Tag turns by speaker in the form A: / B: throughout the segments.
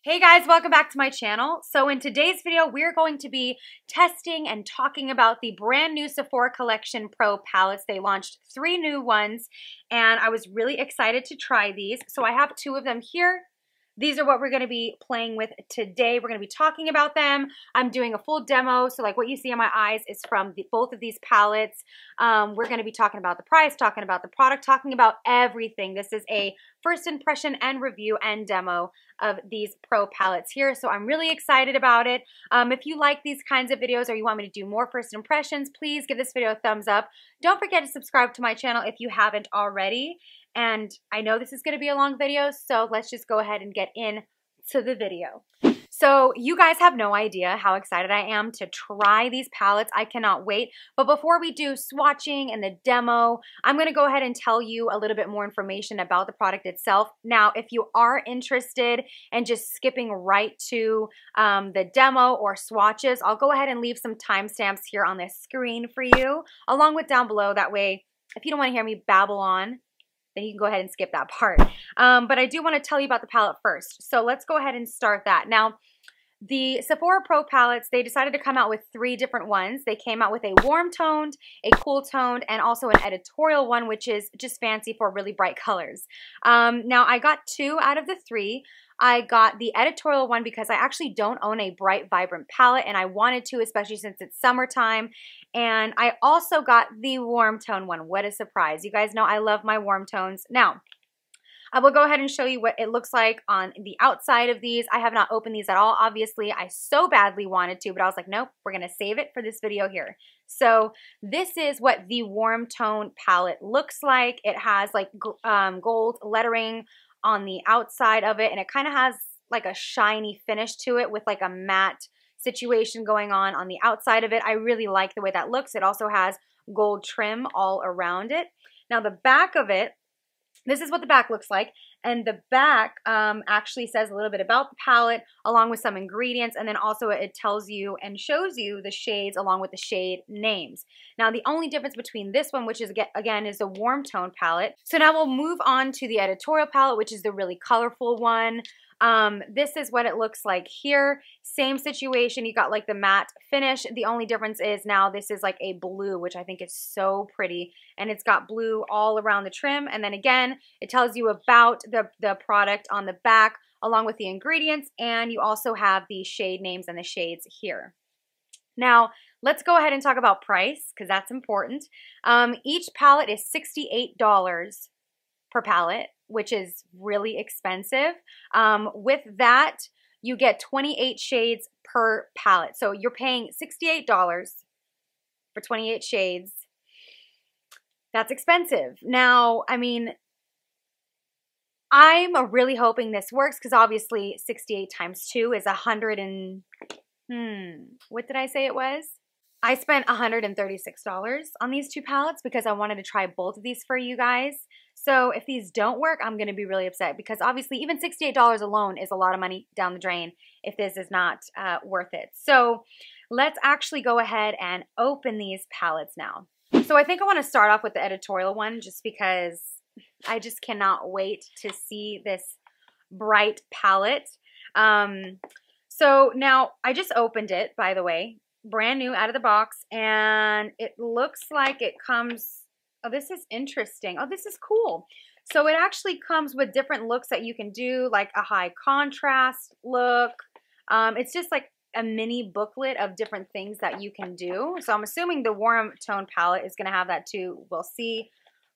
A: Hey guys, welcome back to my channel. So in today's video, we're going to be testing and talking about the brand new Sephora Collection Pro palettes. They launched 3 new ones and I was really excited to try these. So I have 2 of them here. These are what we're going to be playing with today. We're going to be talking about them. I'm doing a full demo. So like what you see on my eyes is from both of these palettes. We're going to be talking about the price, talking about the product, talking about everything. This is a first impression and review and demo of these pro palettes here. So I'm really excited about it. If you like these kinds of videos or you want me to do more first impressions, please give this video a thumbs up. Don't forget to subscribe to my channel if you haven't already. And I know this is going to be a long video, so let's just go ahead and get into the video. So you guys have no idea how excited I am to try these palettes. I cannot wait. But before we do swatching and the demo, I'm going to go ahead and tell you a little bit more information about the product itself. Now, if you are interested in just skipping right to the demo or swatches, I'll go ahead and leave some timestamps here on this screen for you, along with down below. That way, if you don't want to hear me babble on, then you can go ahead and skip that part. But I do want to tell you about the palette first. So let's go ahead and start that. Now, the Sephora Pro palettes, they decided to come out with 3 different ones. They came out with a warm toned, a cool toned, and also an editorial one, which is just fancy for really bright colors. Now, I got 2 out of the 3. I got the editorial one because I actually don't own a bright, vibrant palette, and I wanted to, especially since it's summertime. And I also got the warm tone one. What a surprise. You guys know I love my warm tones. Now, I will go ahead and show you what it looks like on the outside of these. I have not opened these at all. Obviously, I so badly wanted to, but I was like, nope, we're going to save it for this video here. So this is what the warm tone palette looks like. It has like gold lettering on the outside of it, and it kind of has like a shiny finish to it with like a matte situation going on the outside of it. I really like the way that looks. It also has gold trim all around it. Now the back of it, this is what the back looks like, and the back actually says a little bit about the palette along with some ingredients, and then also it tells you and shows you the shades along with the shade names. Now the only difference between this one, which is again is a warm tone palette. So now we'll move on to the editorial palette, which is the really colorful one. This is what it looks like here. Same situation. You got like the matte finish. The only difference is now this is like a blue, which I think is so pretty. And it's got blue all around the trim. And then again, it tells you about the product on the back along with the ingredients. And you also have the shade names and the shades here. Now, let's go ahead and talk about price because that's important. Each palette is $68 per palette, which is really expensive. With that, you get 28 shades per palette. So you're paying $68 for 28 shades. That's expensive. Now, I mean, I'm really hoping this works because obviously 68 times 2 is 100 and, what did I say it was? I spent $136 on these 2 palettes because I wanted to try both of these for you guys. So if these don't work, I'm going to be really upset because obviously even $68 alone is a lot of money down the drain if this is not worth it. So let's actually go ahead and open these palettes now. So I think I want to start off with the editorial one just because I just cannot wait to see this bright palette. So now I just opened it, by the way, brand new out of the box, and it looks like it comes, oh, this is interesting. Oh, this is cool. So it actually comes with different looks that you can do, like a high contrast look. It's just like a mini booklet of different things that you can do. So I'm assuming the warm tone palette is going to have that too. We'll see.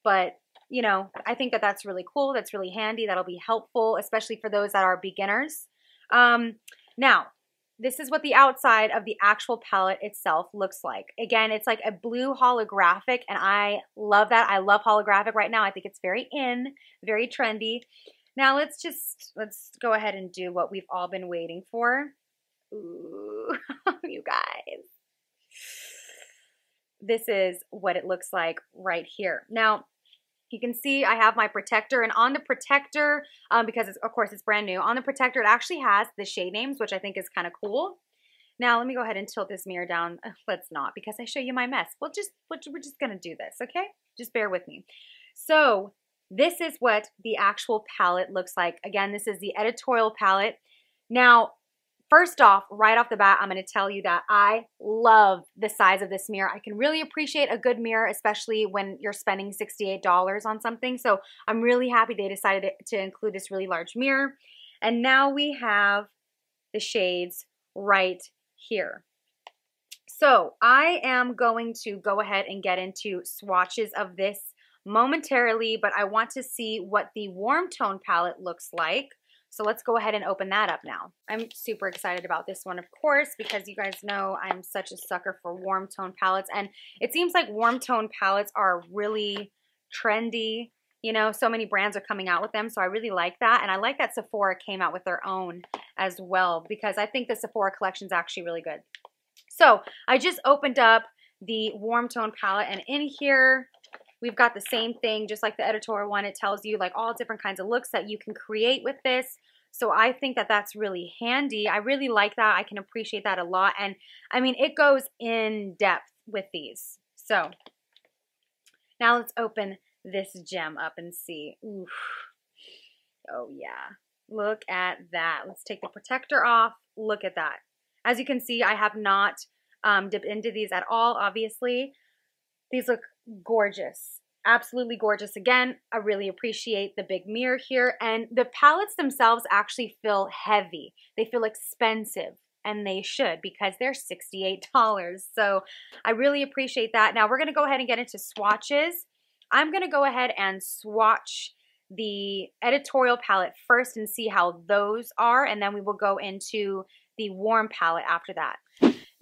A: But, you know, I think that that's really cool. That's really handy. That'll be helpful, especially for those that are beginners. Now, this is what the outside of the actual palette itself looks like. Again, it's like a blue holographic, and I love that. I love holographic right now. I think it's very in, very trendy. Now let's go ahead and do what we've all been waiting for. Ooh, you guys. This is what it looks like right here. Now, you can see I have my protector, and on the protector, because of course it's brand new, on the protector it actually has the shade names, which I think is kind of cool. Now let me go ahead and tilt this mirror down. Let's not, because I show you my mess. We're just gonna do this, okay? Just bear with me. So this is what the actual palette looks like. Again, this is the editorial palette. Now, first off, right off the bat, I'm going to tell you that I love the size of this mirror. I can really appreciate a good mirror, especially when you're spending $68 on something. So I'm really happy they decided to include this really large mirror. And now we have the shades right here. So I am going to go ahead and get into swatches of this momentarily, but I want to see what the warm tone palette looks like. So let's go ahead and open that up now. I'm super excited about this one, of course, because you guys know I'm such a sucker for warm tone palettes. And it seems like warm tone palettes are really trendy. You know, so many brands are coming out with them. So I really like that. And I like that Sephora came out with their own as well, because I think the Sephora collection is actually really good. So I just opened up the warm tone palette, and in here we've got the same thing, just like the editorial one. It tells you like all different kinds of looks that you can create with this. So I think that that's really handy. I really like that. I can appreciate that a lot. And I mean, it goes in depth with these. So now let's open this gem up and see. Oof. Oh yeah, look at that. Let's take the protector off. Look at that. As you can see, I have not dipped into these at all, obviously. These look gorgeous. Absolutely gorgeous. Again, I really appreciate the big mirror here. And the palettes themselves actually feel heavy. They feel expensive, and they should, because they're $68. So I really appreciate that. Now we're going to go ahead and get into swatches. I'm going to go ahead and swatch the editorial palette first and see how those are, and then we will go into the warm palette after that.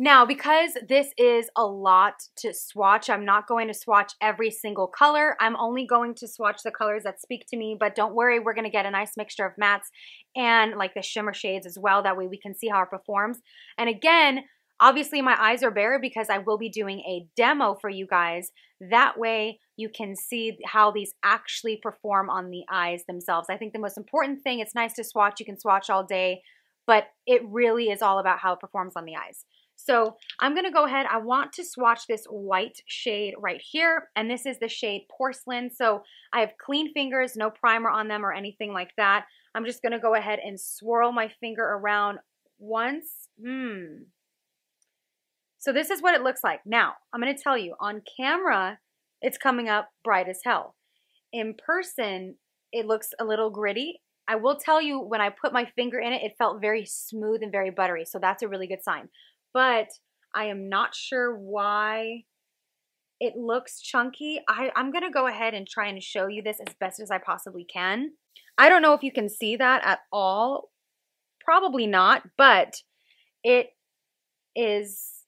A: Now, because this is a lot to swatch, I'm not going to swatch every single color. I'm only going to swatch the colors that speak to me, but don't worry, we're going to get a nice mixture of mattes and like the shimmer shades as well. That way we can see how it performs. And again, obviously my eyes are bare because I will be doing a demo for you guys. That way you can see how these actually perform on the eyes themselves. I think the most important thing, it's nice to swatch. You can swatch all day, but it really is all about how it performs on the eyes. So I'm going to go ahead. I want to swatch this white shade right here, and this is the shade Porcelain. So I have clean fingers, no primer on them or anything like that. I'm just going to go ahead and swirl my finger around once. So this is what it looks like. Now, I'm going to tell you, on camera, it's coming up bright as hell. In person, it looks a little gritty. I will tell you, when I put my finger in it, it felt very smooth and very buttery. So that's a really good sign. But I am not sure why it looks chunky. I'm going to go ahead and try and show you this as best as I possibly can. I don't know if you can see that at all. Probably not, but it is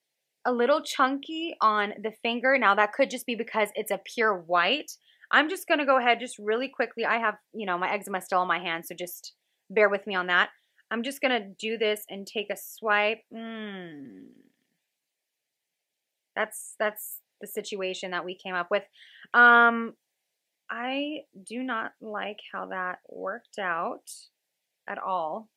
A: a little chunky on the finger. Now that could just be because it's a pure white. I'm just going to go ahead just really quickly. I have, you know, my eczema still on my hand, so just bear with me on that. I'm just going to do this and take a swipe. That's the situation that we came up with. I do not like how that worked out at all.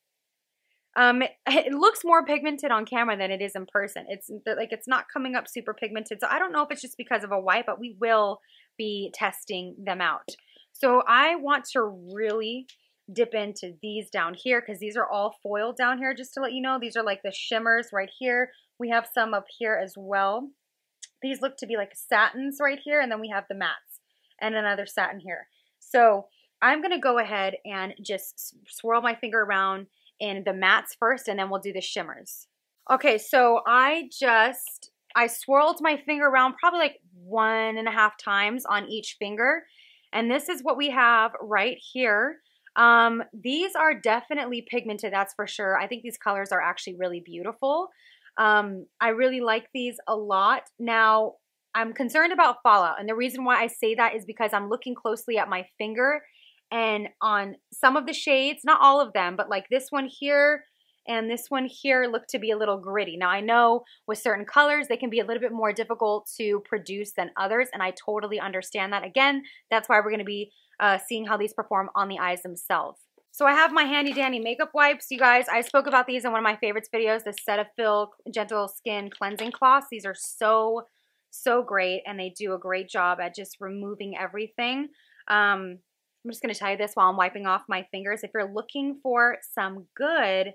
A: It looks more pigmented on camera than it is in person. It's like it's not coming up super pigmented. So I don't know if it's just because of a white, but we will be testing them out. So I want to really dip into these down here because these are all foiled down here, just to let you know. These are like the shimmers right here. We have some up here as well. These look to be like satins right here, and then we have the mattes and another satin here. So I'm going to go ahead and just swirl my finger around in the mattes first, and then we'll do the shimmers. Okay, so I swirled my finger around probably like 1.5 times on each finger, and this is what we have right here. These are definitely pigmented, that's for sure. I think these colors are actually really beautiful. I really like these a lot. Now, I'm concerned about fallout, and the reason why I say that is because I'm looking closely at my finger, and on some of the shades, not all of them, but like this one here and this one here look to be a little gritty. Now, I know with certain colors, they can be a little bit more difficult to produce than others, and I totally understand that. Again, that's why we're going to be seeing how these perform on the eyes themselves. So I have my handy dandy makeup wipes. You guys, I spoke about these in one of my favorites videos, the Cetaphil Gentle Skin Cleansing Cloths. These are so great, and they do a great job at just removing everything. I'm just going to tell you this while I'm wiping off my fingers. If you're looking for some good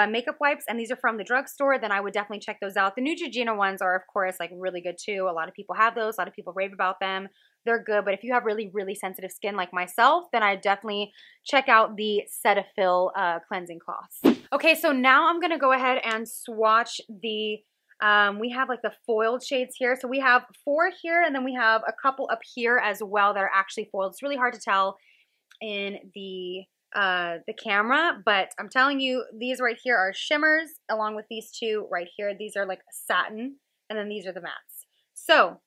A: makeup wipes, and these are from the drugstore, then I would definitely check those out. The Neutrogena ones are, of course, like really good too. A lot of people have those. A lot of people rave about them. They're good, but if you have really, really sensitive skin like myself, then I definitely check out the Cetaphil cleansing cloths. Okay, so now I'm going to go ahead and swatch the, we have like the foiled shades here. So we have 4 here, and then we have a couple up here as well that are actually foiled. It's really hard to tell in the camera, but I'm telling you, these right here are shimmers, along with these 2 right here. These are like satin, and then these are the mattes. So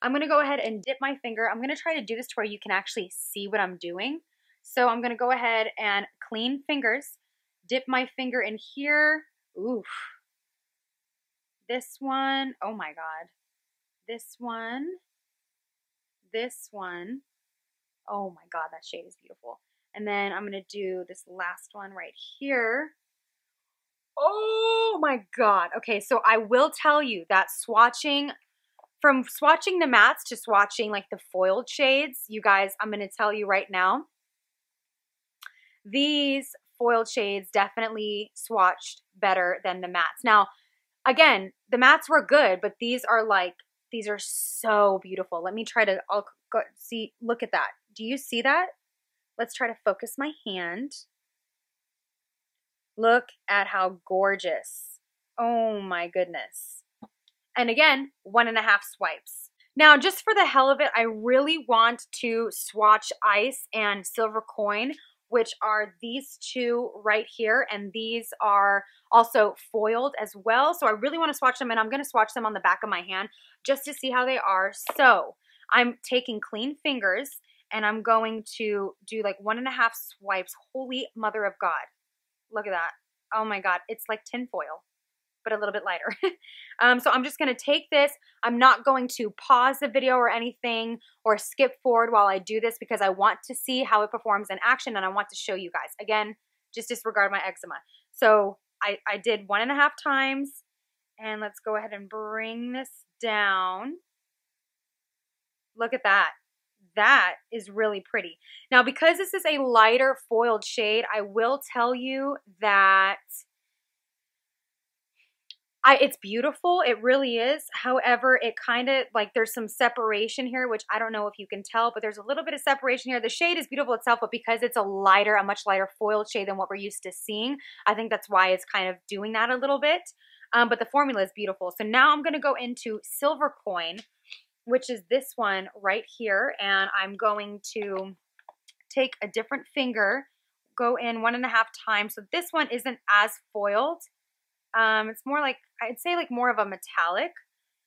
A: I'm going to go ahead and dip my finger. I'm going to try to do this to where you can actually see what I'm doing. So I'm going to go ahead and clean fingers, dip my finger in here. Oof. This one, oh my God. This one. Oh my God, that shade is beautiful. And then I'm going to do this last one right here. Oh my God. Okay, so I will tell you that swatching, from swatching the mattes to swatching like the foiled shades, you guys, I'm going to tell you right now, these foiled shades definitely swatched better than the mattes. Now, again, the mattes were good, but these are like, these are so beautiful. Let me try to, I'll go, see, look at that. Do you see that? Let's try to focus my hand. Look at how gorgeous. Oh my goodness. And again, 1.5 swipes. Now, just for the hell of it, I really want to swatch Ice and Silver Coin, which are these 2 right here. And these are also foiled as well. So I really want to swatch them, and I'm going to swatch them on the back of my hand just to see how they are. So I'm taking clean fingers, and I'm going to do like 1.5 swipes. Holy mother of God. Look at that. Oh my God. It's like tinfoil, but a little bit lighter. So I'm just going to take this. I'm not going to pause the video or anything or skip forward while I do this, because I want to see how it performs in action, and I want to show you guys. Again, just disregard my eczema. So I did 1.5 times, and let's go ahead and bring this down. Look at that. That is really pretty. Now, because this is a lighter foiled shade, I will tell you that it's beautiful. It really is. However, it kind of like there's some separation here, which I don't know if you can tell, but there's a little bit of separation here. The shade is beautiful itself, but because it's a much lighter foiled shade than what we're used to seeing, I think that's why it's kind of doing that a little bit. But the formula is beautiful. So now I'm going to go into Silver Coin, which is this one right here, and I'm going to take a different finger, go in 1.5 times. So this one isn't as foiled. It's more like, I'd say like more of a metallic,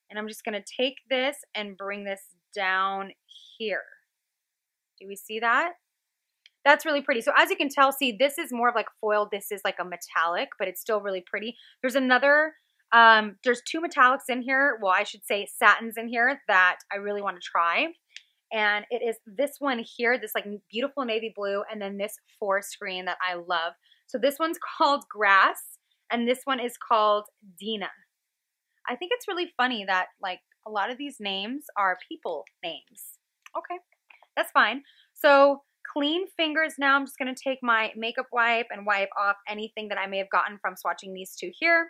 A: and I'm just going to take this and bring this down here. Do we see that? That's really pretty. So as you can tell, see, this is more of like foiled. This is like a metallic, but it's still really pretty. There's another, there's 2 metallics in here. Well, I should say satins in here that I really want to try. And it is this one here, this like beautiful navy blue, and then this forest green that I love. So this one's called Grass, and this one is called Dina. I think it's really funny that like a lot of these names are people names. Okay, that's fine. So clean fingers now. I'm just going to take my makeup wipe and wipe off anything that I may have gotten from swatching these 2 here.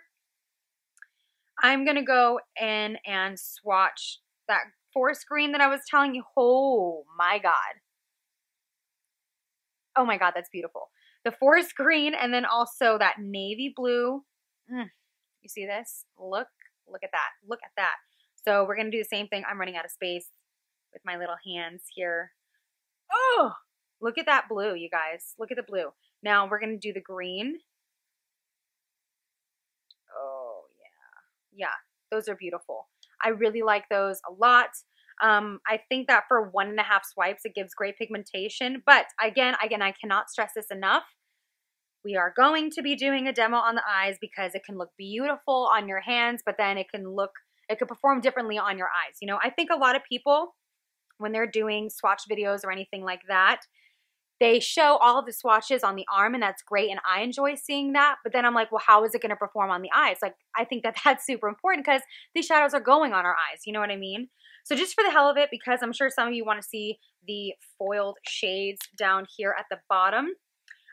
A: I'm going to go in and swatch that forest green that I was telling you. Oh my God. Oh my God, that's beautiful. The forest green, and then also that navy blue. You see this? Look at that. Look at that. So we're going to do the same thing. I'm running out of space with my little hands here. Oh, look at that blue, you guys. Look at the blue. Now we're going to do the green. Oh, yeah. Yeah, those are beautiful. I really like those a lot. I think that for 1.5 swipes, it gives great pigmentation. But again, I cannot stress this enough. We are going to be doing a demo on the eyes because it can look beautiful on your hands, but then it can perform differently on your eyes. You know, I think a lot of people, when they're doing swatch videos or anything like that, they show all of the swatches on the arm, and that's great, and I enjoy seeing that. But then I'm like, well, how is it going to perform on the eyes? Like, I think that that's super important because these shadows are going on our eyes. You know what I mean? So just for the hell of it, because I'm sure some of you want to see the foiled shades down here at the bottom,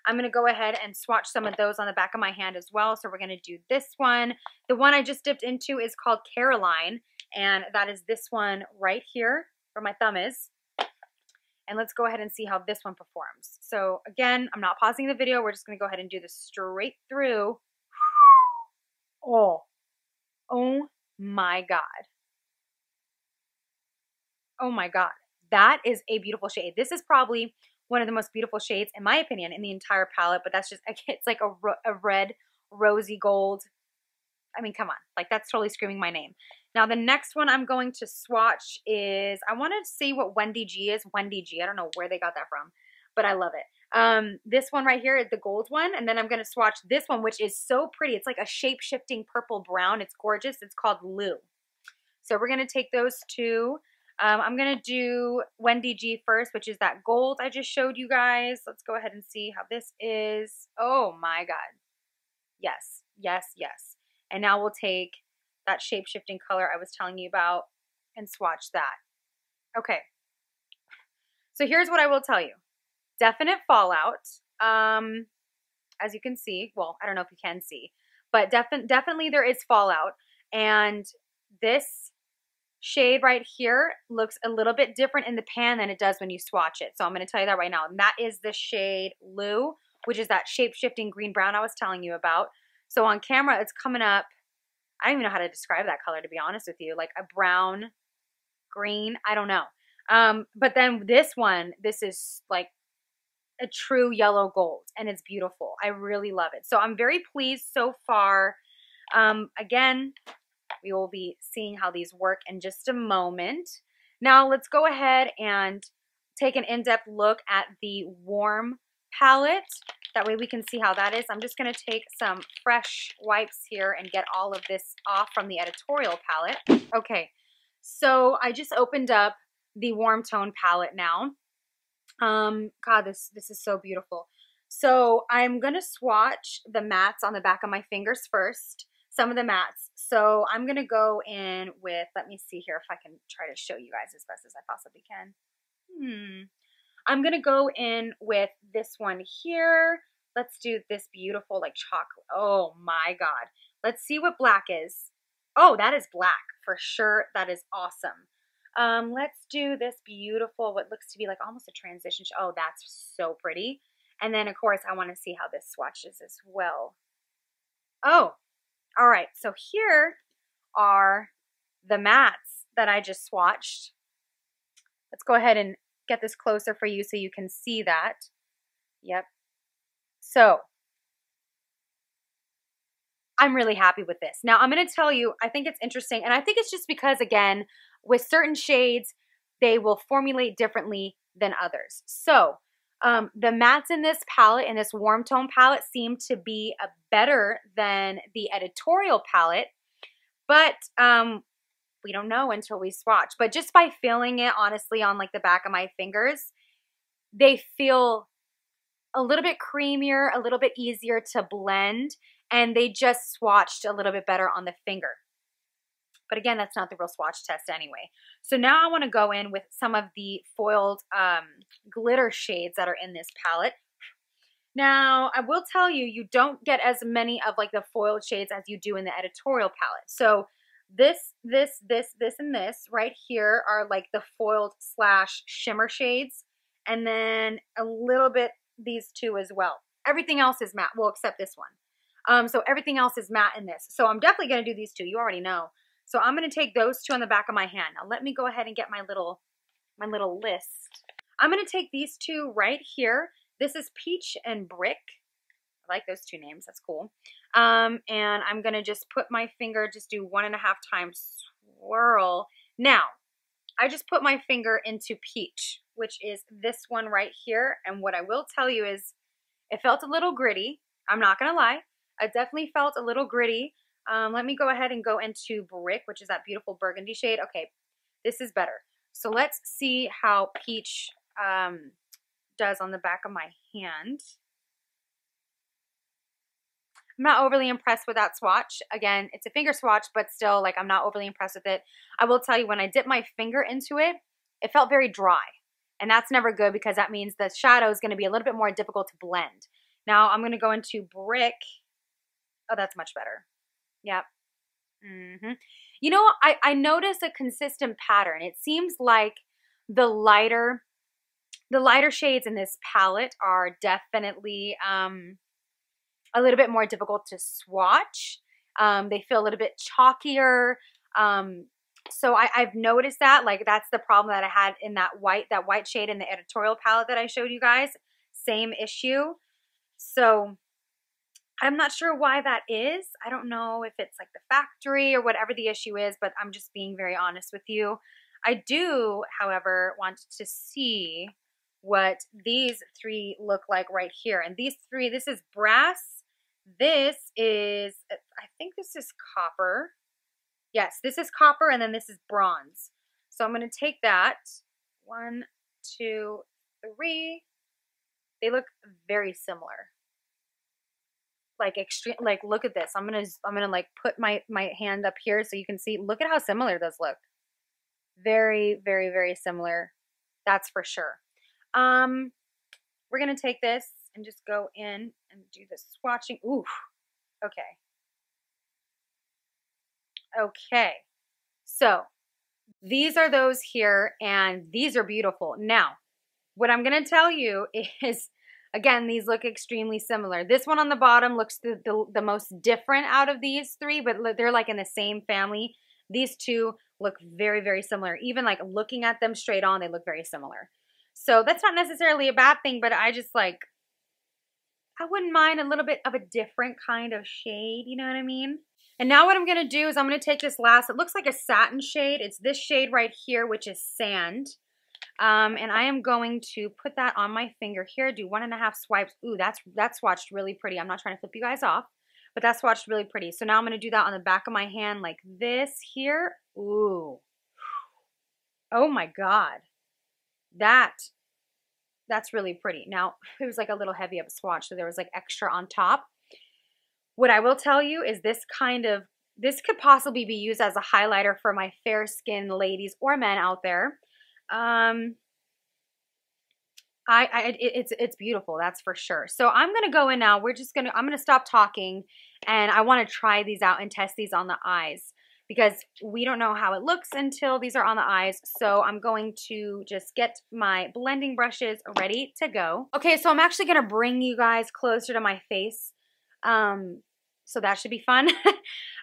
A: I'm going to go ahead and swatch some of those on the back of my hand as well. So we're going to do this one. The one I just dipped into is called Caroline, and that is this one right here where my thumb is. And let's go ahead and see how this one performs. So again, I'm not pausing the video. We're just going to go ahead and do this straight through. Oh my God. Oh my God. That is a beautiful shade. This is probably one of the most beautiful shades, in my opinion, in the entire palette, but that's just, it's like a red, rosy gold. I mean, come on. Like, that's totally screaming my name. Now, the next one I'm going to swatch is, I want to see what Wendy G is. Wendy G. I don't know where they got that from, but I love it. This one right here is the gold one, and then I'm going to swatch this one, which is so pretty. It's like a shape-shifting purple brown. It's gorgeous. It's called Lou. So we're going to take those two. I'm going to do Wendy G first, which is that gold I just showed you guys. Let's go ahead and see how this is. Oh my God. Yes, yes, yes. And now we'll take that shape-shifting color I was telling you about and swatch that. Okay. So here's what I will tell you. Definite fallout. As you can see, well, I don't know if you can see, but definitely there is fallout. And this shade right here looks a little bit different in the pan than it does when you swatch it. So I'm going to tell you that right now. And that is the shade Lou, which is that shape-shifting green-brown I was telling you about. So on camera, it's coming up, I don't even know how to describe that color, to be honest with you, like a brown, green, I don't know. But then this one, this is like a true yellow gold, and it's beautiful. I really love it. So I'm very pleased so far. Again, we will be seeing how these work in just a moment. Now let's go ahead and take an in-depth look at the warm palette. That way we can see how that is. I'm just going to take some fresh wipes here and get all of this off from the Editorial palette. Okay, so I just opened up the warm tone palette now. God, this is so beautiful. So I'm going to swatch the mattes on the back of my fingers first. Some of the mattes. So I'm going to go in with, let me see here if I can try to show you guys as best as I possibly can. I'm going to go in with this one here. Let's do this beautiful like chocolate. Oh my God. Let's see what black is. Oh, that is black for sure. That is awesome. Let's do this beautiful, what looks to be like almost a transition. Oh, that's so pretty. And then of course I want to see how this swatches as well. Oh, all right. So here are the mattes that I just swatched. Let's go ahead and get this closer for you so you can see that. Yep. So I'm really happy with this. Now I'm going to tell you, I think it's interesting, and I think it's just because, again, with certain shades, they will formulate differently than others. So the mattes in this palette, in this warm tone palette, seem to be better than the Editorial palette, but we don't know until we swatch. But just by feeling it, honestly, on like the back of my fingers, they feel a little bit creamier, a little bit easier to blend, and they just swatched a little bit better on the finger. But again, that's not the real swatch test anyway. So now I want to go in with some of the foiled glitter shades that are in this palette. Now, I will tell you, you don't get as many of like the foiled shades as you do in the Editorial palette. So this, and this right here are like the foiled / shimmer shades. And then a little bit these two as well. Everything else is matte, well, except this one. So everything else is matte in this. So I'm definitely going to do these two. You already know. So I'm going to take those two on the back of my hand. Now let me go ahead and get my little list. I'm going to take these two right here. This is Peach and Brick. I like those two names. That's cool. And I'm going to just put my finger, just do 1.5 times swirl. Now, I just put my finger into Peach, which is this one right here. And what I will tell you is it felt a little gritty. I'm not going to lie. I definitely felt a little gritty. Let me go ahead and go into Brick, which is that beautiful burgundy shade. Okay, this is better. So let's see how Peach does on the back of my hand. I'm not overly impressed with that swatch. Again, it's a finger swatch, but still, like, I'm not overly impressed with it. I will tell you, when I dipped my finger into it, it felt very dry. And that's never good because that means the shadow is going to be a little bit more difficult to blend. Now I'm going to go into Brick. Oh, that's much better. Yep. You know, I noticed a consistent pattern. It seems like the lighter shades in this palette are definitely a little bit more difficult to swatch. They feel a little bit chalkier. So I've noticed that, like, that's the problem that I had in that white shade in the Editorial palette that I showed you guys. Same issue. So I'm not sure why that is. I don't know if it's like the factory or whatever the issue is, but I'm just being very honest with you. I do, however, want to see what these three look like right here. And these three, this is brass. This is, I think this is copper. Yes, this is copper, and then this is bronze. So I'm going to take that. 1, 2, 3. They look very similar. Like extreme, like look at this. I'm gonna like put my hand up here so you can see. Look at how similar those look. Very, very, very similar. That's for sure. We're gonna take this and just go in and do the swatching. Ooh, okay. Okay, so these are those here, and these are beautiful. Now, what I'm gonna tell you is, again, these look extremely similar. This one on the bottom looks the most different out of these three, but they're like in the same family. These two look very, very similar. Even like looking at them straight on, they look very similar. So that's not necessarily a bad thing, but I just like, I wouldn't mind a little bit of a different kind of shade, you know what I mean? And now what I'm going to do is I'm going to take this last, it looks like a satin shade. It's this shade right here, which is Sand. And I am going to put that on my finger here, do 1.5 swipes. Ooh, that's swatched really pretty. I'm not trying to flip you guys off, but that's swatched really pretty. So now I'm going to do that on the back of my hand like this here. Ooh. Oh my God. That's really pretty. Now, it was like a little heavy of a swatch, so there was like extra on top. What I will tell you is this could possibly be used as a highlighter for my fair skinned ladies or men out there. It's beautiful, that's for sure. So I'm gonna go in now. I'm gonna stop talking, and I want to try these out and test these on the eyes, because we don't know how it looks until these are on the eyes. So I'm going to just get my blending brushes ready to go. Okay, so I'm actually gonna bring you guys closer to my face. So that should be fun.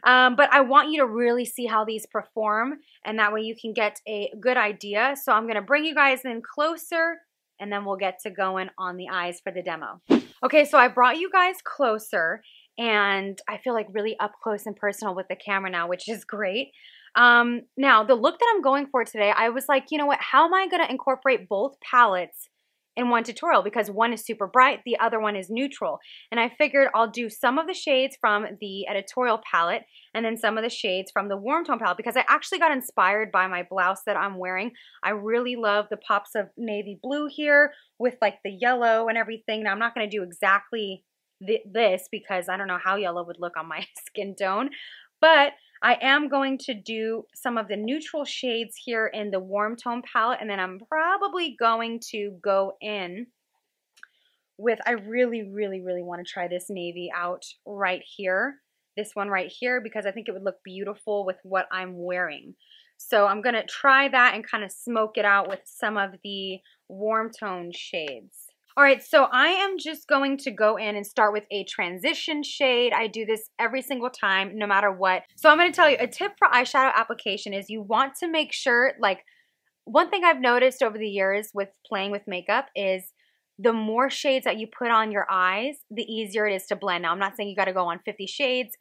A: But I want you to really see how these perform, and that way you can get a good idea. So I'm gonna bring you guys in closer, and then we'll get to going on the eyes for the demo. Okay, so I brought you guys closer, and I feel like really up close and personal with the camera now, which is great. Now, the look that I'm going for today, I was like, you know what, how am I gonna incorporate both palettes in one tutorial, because one is super bright, the other one is neutral. And I figured I'll do some of the shades from the Editorial palette and then some of the shades from the Warm Tone palette, because I actually got inspired by my blouse that I'm wearing. I really love the pops of navy blue here with like the yellow and everything. Now I'm not going to do exactly this because I don't know how yellow would look on my skin tone, but I am going to do some of the neutral shades here in the Warm Tone palette, and then I'm probably going to go in with, I really, really, really want to try this navy out right here, this one right here, because I think it would look beautiful with what I'm wearing. So I'm going to try that and kind of smoke it out with some of the Warm Tone shades. All right, so I am just going to go in and start with a transition shade. I do this every single time, no matter what. So I'm going to tell you, a tip for eyeshadow application is you want to make sure, like, one thing I've noticed over the years with playing with makeup is the more shades that you put on your eyes, the easier it is to blend. Now, I'm not saying you got to go on 50 shades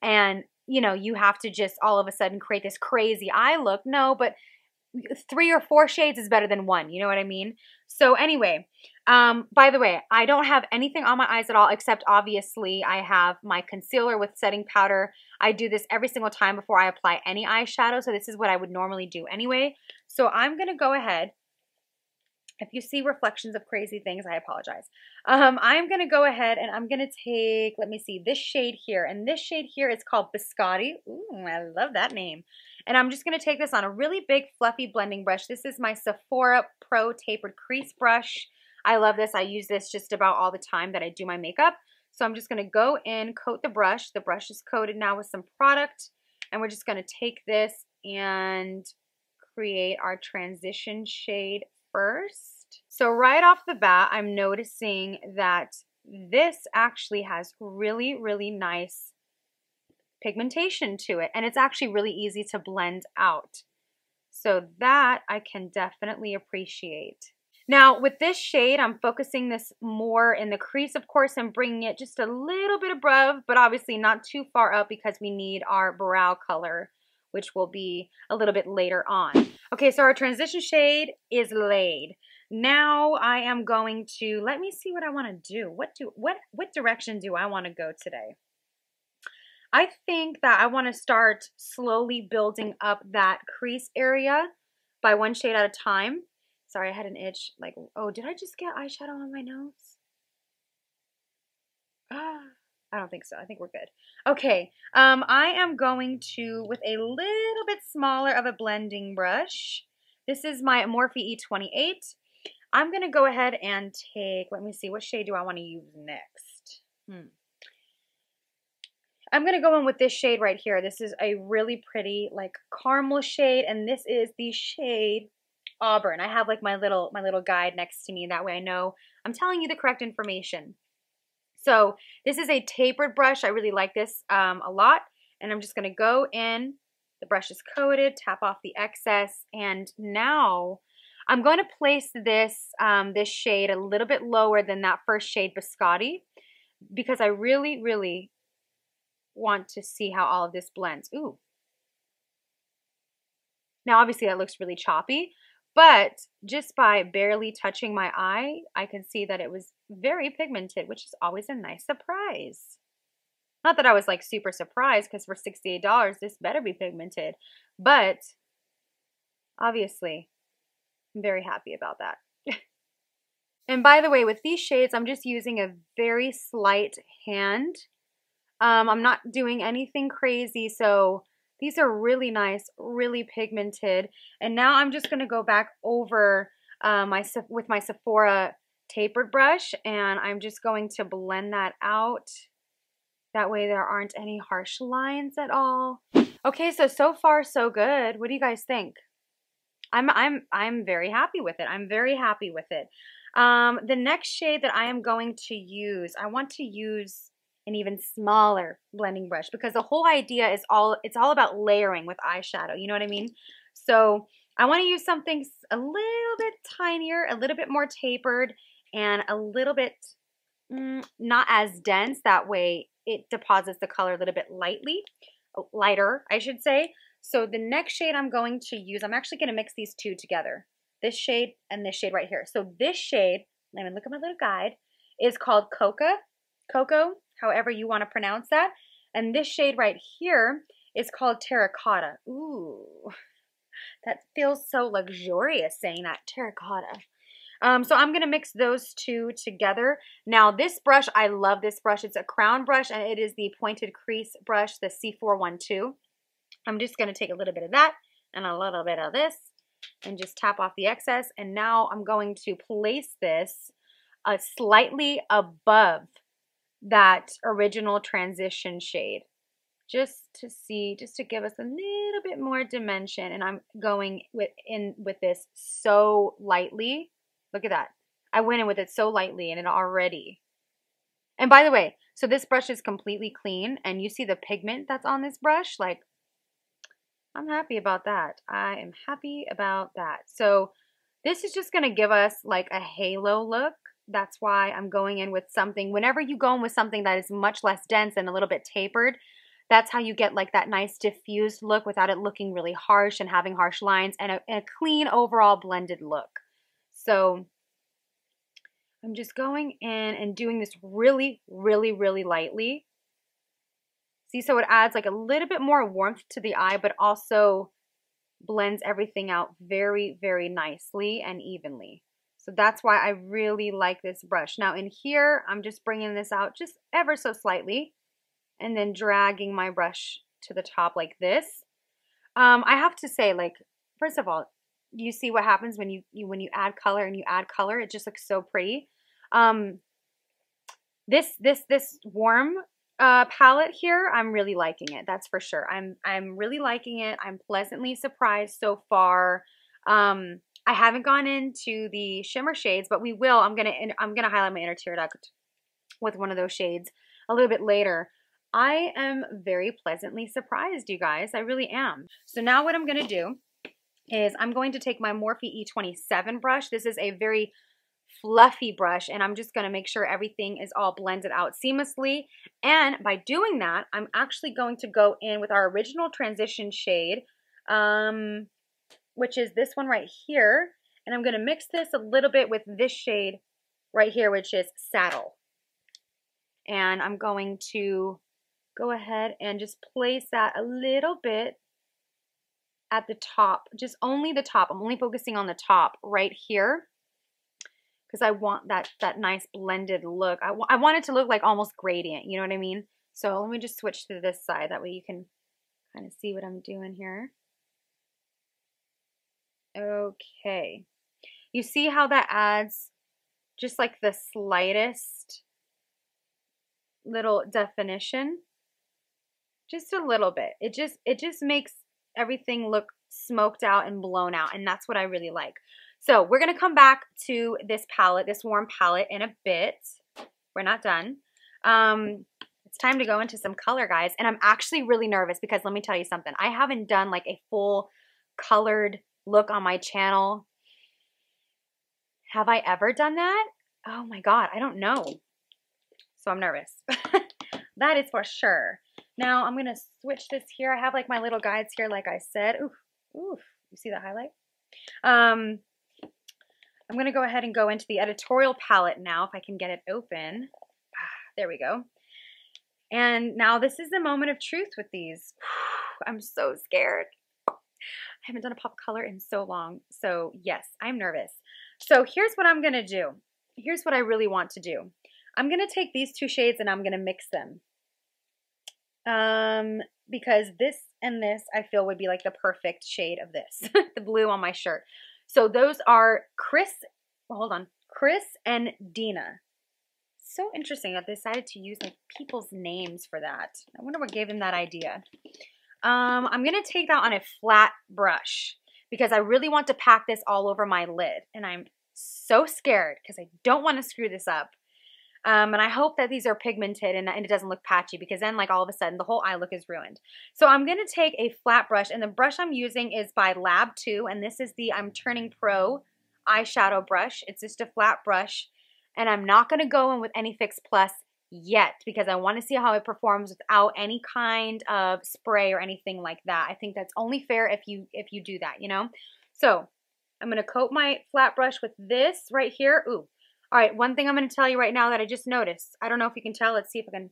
A: and you know, you have to just all of a sudden create this crazy eye look. No, but 3 or 4 shades is better than 1. You know what I mean? So anyway, by the way, I don't have anything on my eyes at all, except obviously I have my concealer with setting powder. I do this every single time before I apply any eyeshadow. So this is what I would normally do anyway. So I'm going to go ahead. If you see reflections of crazy things, I apologize. I'm going to go ahead and I'm going to take, let me see, this shade here. And this shade here is called Biscotti. Ooh, I love that name. And I'm just going to take this on a really big fluffy blending brush. This is my Sephora Pro Tapered Crease Brush. I love this. I use this just about all the time that I do my makeup. So I'm just going to go in, coat the brush. The brush is coated now with some product. And we're just going to take this and create our transition shade first. So right off the bat, I'm noticing that this actually has really, really nice pigmentation to it. And it's actually really easy to blend out. So that I can definitely appreciate. Now with this shade, I'm focusing this more in the crease, of course, and bringing it just a little bit above, but obviously not too far up because we need our brow color, which will be a little bit later on. Okay, so our transition shade is laid. Now I am going to, let me see what I want to do. What direction do I want to go today? I think that I want to start slowly building up that crease area by one shade at a time. Sorry, I had an itch. Like, oh, did I just get eyeshadow on my nose? I don't think so. I think we're good. Okay, I am going to, with a little bit smaller of a blending brush. This is my Morphe E28. I'm going to go ahead and take, let me see, what shade do I want to use next? I'm going to go in with this shade right here. This is a really pretty, like, caramel shade, and this is the shade Auburn. I have like my little guide next to me. That way I know I'm telling you the correct information. So this is a tapered brush. I really like this a lot. And I'm just going to go in. The brush is coated, tap off the excess. And now I'm going to place this, this shade a little bit lower than that first shade, Biscotti, because I really, really want to see how all of this blends. Ooh. Now obviously that looks really choppy. But just by barely touching my eye, I can see that it was very pigmented, which is always a nice surprise. Not that I was like super surprised because for $68, this better be pigmented. But obviously, I'm very happy about that. And by the way, with these shades, I'm just using a very slight hand. I'm not doing anything crazy, so these are really nice, really pigmented. And now I'm just going to go back over with my Sephora tapered brush, and I'm just going to blend that out. That way there aren't any harsh lines at all. Okay, so far so good. What do you guys think? I'm very happy with it. I'm very happy with it. The next shade that I am going to use, I want to use an even smaller blending brush because the whole idea is it's all about layering with eyeshadow. You know what I mean? So I want to use something a little bit tinier, a little bit more tapered, and a little bit not as dense. That way it deposits the color a little bit lighter, I should say. So the next shade I'm going to use, I'm actually going to mix these two together. This shade and this shade right here. So this shade, let me look at my little guide, is called Cocoa, however you want to pronounce that. And this shade right here is called Terracotta. Ooh, that feels so luxurious saying that, Terracotta. So I'm going to mix those two together. Now this brush, I love this brush. It's a crown brush and it is the pointed crease brush, the C412. I'm just going to take a little bit of that and a little bit of this and just tap off the excess. And now I'm going to place this slightly above that original transition shade, just to give us a little bit more dimension. And I'm going with this so lightly. Look at that. I went in with it so lightly and it already. And by the way, so this brush is completely clean and you see the pigment that's on this brush. Like, I'm happy about that. I am happy about that. So this is just going to give us like a halo look. That's why I'm going in with something. Whenever you go in with something that is much less dense and a little bit tapered, that's how you get like that nice diffused look without it looking really harsh and having harsh lines, and a clean overall blended look. So I'm just going in and doing this really, really, really lightly. See, so it adds like a little bit more warmth to the eye, but also blends everything out very, very nicely and evenly. So that's why I really like this brush. Now in here, I'm just bringing this out just ever so slightly and then dragging my brush to the top like this. I have to say, like, first of all, you see what happens when you add color and you add color. It just looks so pretty. This warm palette here, I'm really liking it. That's for sure. I'm really liking it. I'm pleasantly surprised so far. I haven't gone into the shimmer shades, but we will. I'm gonna highlight my inner tear duct with one of those shades a little bit later. I am very pleasantly surprised, you guys. I really am. So now what I'm gonna do is I'm going to take my Morphe E27 brush. This is a very fluffy brush, and I'm just going to make sure everything is all blended out seamlessly. And by doing that, I'm actually going to go in with our original transition shade, which is this one right here. And I'm going to mix this a little bit with this shade right here, which is Saddle. And I'm going to go ahead and just place that a little bit at the top, just only the top. I'm only focusing on the top right here because I want that nice blended look. I want it to look like almost gradient, you know what I mean? So let me just switch to this side. That way you can kind of see what I'm doing here. Okay. You see how that adds just like the slightest little definition? Just a little bit. It just makes everything look smoked out and blown out, and that's what I really like. So we're gonna come back to this palette, this warm palette, in a bit. We're not done. It's time to go into some color, guys, and I'm actually really nervous because let me tell you something. I haven't done like a full colored look on my channel. Have I ever done that? Oh my God, I don't know. So I'm nervous. That is for sure. Now I'm going to switch this here. I have like my little guides here, like I said. Oof, oof. You see the highlight? I'm going to go ahead and go into the Editorial palette now, if I can get it open. There we go. And now this is the moment of truth with these. I'm so scared. I haven't done a pop color in so long. So yes, I'm nervous. So here's what I'm going to do. Here's what I really want to do. I'm going to take these two shades and I'm going to mix them. Because this and this I feel would be like the perfect shade of this, the blue on my shirt. So those are Chris and Dina. So interesting that they decided to use like people's names for that. I wonder what gave them that idea. I'm going to take that on a flat brush because I really want to pack this all over my lid. And I'm so scared because I don't want to screw this up. And I hope that these are pigmented and it doesn't look patchy because then like all of a sudden the whole eye look is ruined. So I'm going to take a flat brush, and the brush I'm using is by Lab 2, and this is the I'm Turning Pro eyeshadow brush. It's just a flat brush, and I'm not going to go in with any Fix Plus yet because I want to see how it performs without any kind of spray or anything like that. I think that's only fair if you do that, you know? So I'm going to coat my flat brush with this right here. Ooh. All right, one thing I'm going to tell you right now that I just noticed. I don't know if you can tell. Let's see if I can.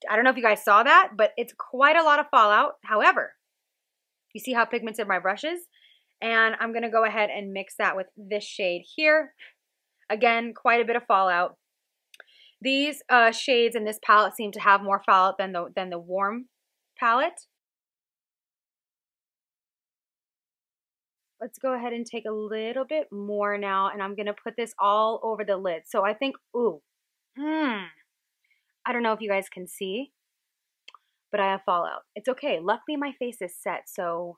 A: I don't know if you guys saw that, but it's quite a lot of fallout. However, you see how pigmented my brush is? And I'm going to go ahead and mix that with this shade here. Again, quite a bit of fallout. These shades in this palette seem to have more fallout than the warm palette. Let's go ahead and take a little bit more now, and I'm going to put this all over the lid. So I think, ooh, I don't know if you guys can see, but I have fallout. It's okay. Luckily, my face is set, so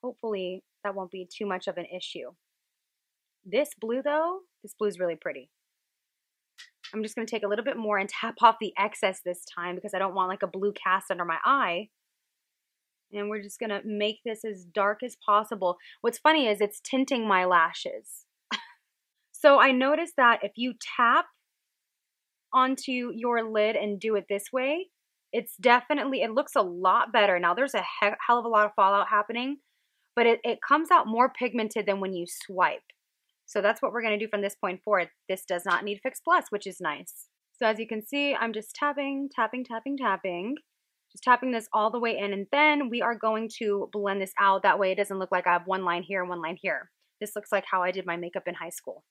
A: hopefully that won't be too much of an issue. This blue, though, this blue is really pretty. I'm just going to take a little bit more and tap off the excess this time because I don't want like a blue cast under my eye. And we're just going to make this as dark as possible. What's funny is it's tinting my lashes. So I noticed that if you tap onto your lid and do it this way, it's definitely, it looks a lot better. Now there's a hell of a lot of fallout happening, but it comes out more pigmented than when you swipe. So that's what we're going to do from this point forward. This does not need Fix Plus, which is nice. So as you can see, I'm just tapping, tapping, tapping, tapping. Just tapping this all the way in, and then we are going to blend this out. That way it doesn't look like I have one line here and one line here. This looks like how I did my makeup in high school.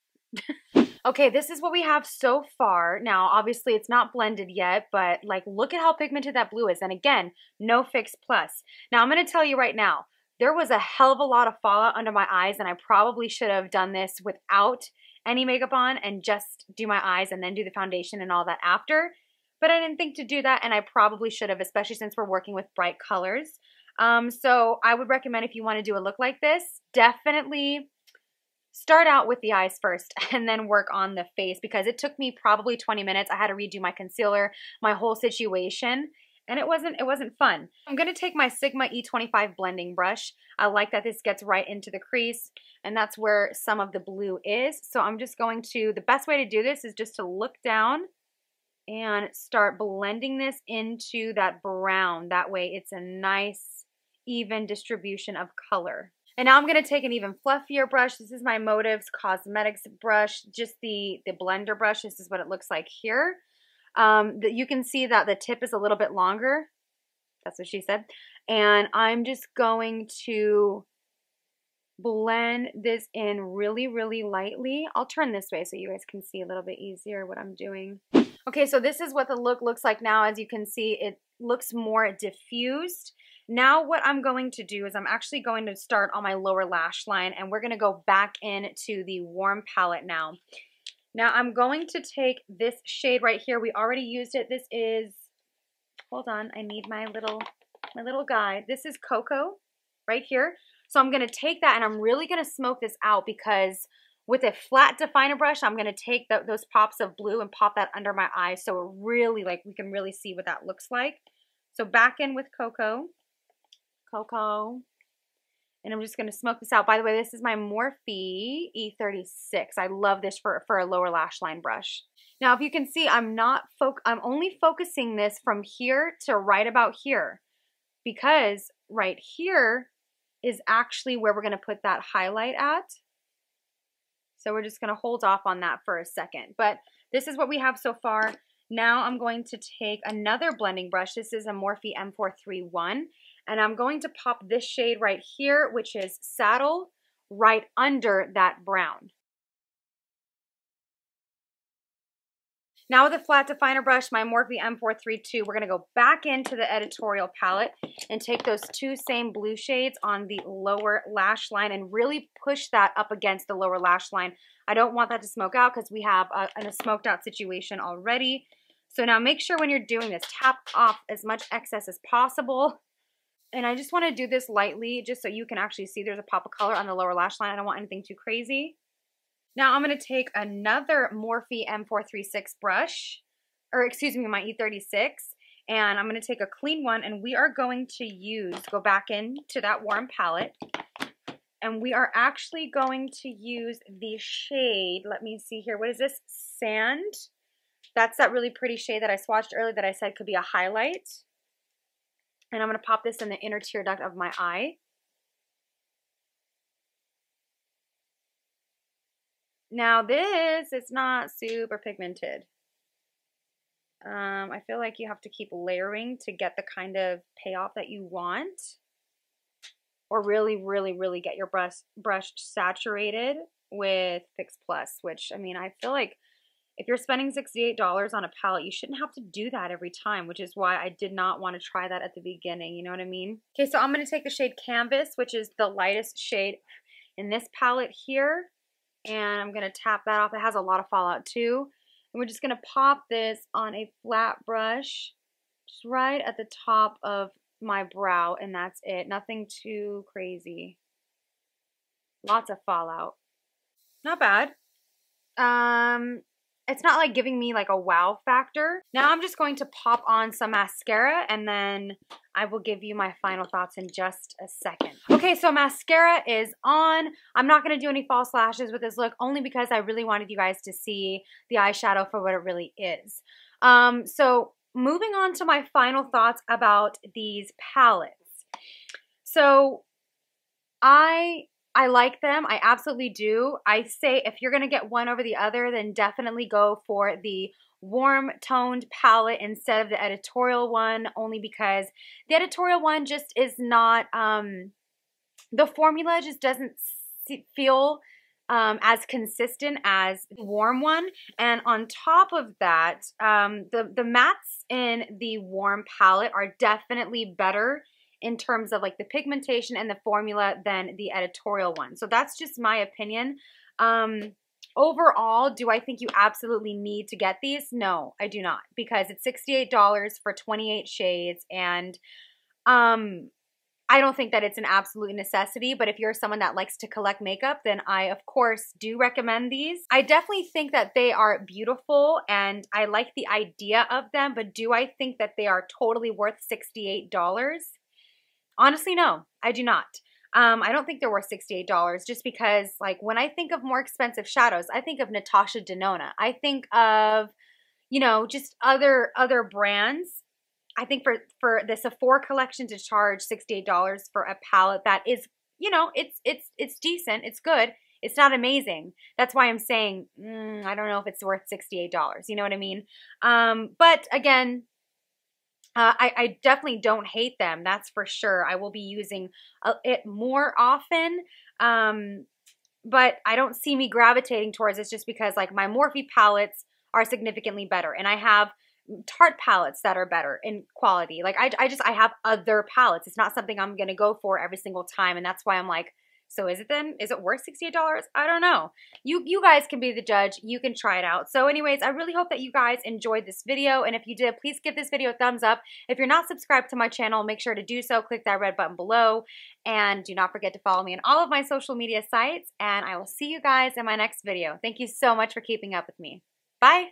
A: Okay, this is what we have so far. Now, obviously it's not blended yet, but like look at how pigmented that blue is. And again, no Fix Plus. Now I'm going to tell you right now, there was a hell of a lot of fallout under my eyes, and I probably should have done this without any makeup on and just do my eyes and then do the foundation and all that after. But I didn't think to do that, and I probably should have, especially since we're working with bright colors. So I would recommend, if you want to do a look like this, definitely start out with the eyes first and then work on the face, because it took me probably 20 minutes. I had to redo my concealer, my whole situation, and it wasn't fun. I'm going to take my Sigma E25 blending brush. I like that this gets right into the crease, and that's where some of the blue is. So I'm just going to, the best way to do this is just to look down and start blending this into that brown. That way it's a nice, even distribution of color. And now I'm going to take an even fluffier brush. This is my Motives Cosmetics brush, just the blender brush. This is what it looks like here. You can see that the tip is a little bit longer. That's what she said. And I'm just going to blend this in really, really lightly. I'll turn this way so you guys can see a little bit easier what I'm doing. Okay, so this is what the look looks like now. As you can see, it looks more diffused. Now what I'm going to do is I'm actually going to start on my lower lash line, and we're going to go back into the warm palette now. Now I'm going to take this shade right here. We already used it. This is, hold on, I need my little guide. This is Cocoa right here. So I'm going to take that, and I'm really going to smoke this out, because with a flat definer brush, I'm going to take those pops of blue and pop that under my eyes, so it really, like, we can really see what that looks like. So back in with Cocoa. And I'm just going to smoke this out. By the way, this is my Morphe E36. I love this for a lower lash line brush. Now, if you can see, I'm only focusing this from here to right about here, because right here is actually where we're going to put that highlight at. So we're just going to hold off on that for a second. But this is what we have so far. Now I'm going to take another blending brush. This is a Morphe M431. And I'm going to pop this shade right here, which is Saddle, right under that brown. Now with a flat definer brush, my Morphe M432, we're going to go back into the Editorial palette and take those two same blue shades on the lower lash line and really push that up against the lower lash line. I don't want that to smoke out, because we have a smoked out situation already. So now make sure when you're doing this, tap off as much excess as possible. And I just want to do this lightly, just so you can actually see there's a pop of color on the lower lash line. I don't want anything too crazy. Now I'm going to take another Morphe M436 brush, or excuse me, my E36, and I'm going to take a clean one, and we are going to go back into that warm palette, and we are actually going to use the shade, let me see here, what is this? Sand. That's that really pretty shade that I swatched earlier that I said could be a highlight. And I'm going to pop this in the inner tear duct of my eye. Now this is not super pigmented. I feel like you have to keep layering to get the kind of payoff that you want. Or really, really, really get your brush saturated with Fix Plus, which, I mean, I feel like if you're spending $68 on a palette, you shouldn't have to do that every time, which is why I did not want to try that at the beginning, you know what I mean? Okay, so I'm going to take the shade Canvas, which is the lightest shade in this palette here, and I'm going to tap that off. It has a lot of fallout too. And we're just going to pop this on a flat brush, just right at the top of my brow, and that's it. Nothing too crazy. Lots of fallout. Not bad. It's not like giving me like a wow factor. Now I'm just going to pop on some mascara, and then I will give you my final thoughts in just a second. Okay, so mascara is on. I'm not going to do any false lashes with this look, only because I really wanted you guys to see the eyeshadow for what it really is. So moving on to my final thoughts about these palettes. So I like them. I absolutely do. I say if you're going to get one over the other, then definitely go for the warm toned palette instead of the Editorial one, only because the Editorial one just is not, the formula just doesn't feel as consistent as the warm one. And on top of that, the mattes in the warm palette are definitely better in terms of like the pigmentation and the formula than the Editorial one. So that's just my opinion. Overall, do I think you absolutely need to get these? No, I do not, because it's $68 for 28 shades, and I don't think that it's an absolute necessity, but if you're someone that likes to collect makeup, then I, of course, do recommend these. I definitely think that they are beautiful, and I like the idea of them, but do I think that they are totally worth $68? Honestly, no, I do not. I don't think they're worth $68 just because, like, when I think of more expensive shadows, I think of Natasha Denona. I think of, you know, just other brands. I think for the Sephora collection to charge $68 for a palette that is, you know, it's decent, it's good, it's not amazing. That's why I'm saying, I don't know if it's worth $68. You know what I mean? But again, I definitely don't hate them. That's for sure. I will be using it more often. But I don't see me gravitating towards this just because like my Morphe palettes are significantly better, and I have Tarte palettes that are better in quality. Like I have other palettes. It's not something I'm going to go for every single time. And that's why I'm like, so is it worth $68? I don't know. You guys can be the judge. You can try it out. So anyways, I really hope that you guys enjoyed this video. And if you did, please give this video a thumbs up. If you're not subscribed to my channel, make sure to do so. Click that red button below. And do not forget to follow me on all of my social media sites. And I will see you guys in my next video. Thank you so much for keeping up with me. Bye.